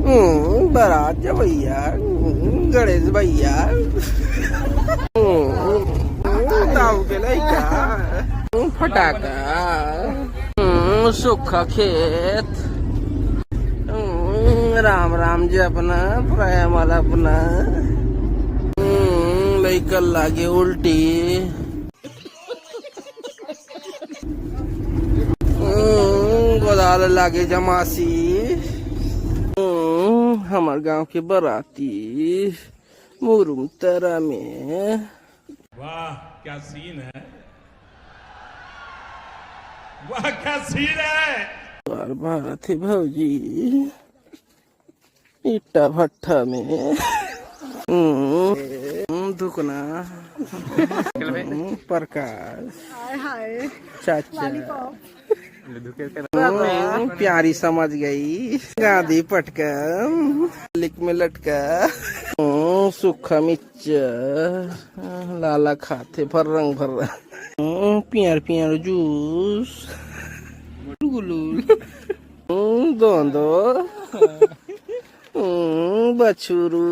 बारात जा भैया, गणेश भैया, ताऊ के लइका, फटाका, सूखा खेत, राम राम जी अपना प्रेम वाला अपना, लइका लागे उल्टी, गोदाल लागे जमासी, हमार गांव के बराती मुरुम तरा में। वाह क्या सीन है, वाह क्या सीन है। बार बार थे भौजी ईटा भट्ठा में, दुकना, प्रकाश, चाचा, प्यारी समझ गई, गांधी पटका, लिक में लटका, सूखा मिर्च, लाला खाते फर्रंग फर्रंग, पियर पियर जूस, गुलू, दोंदो, बछुरू।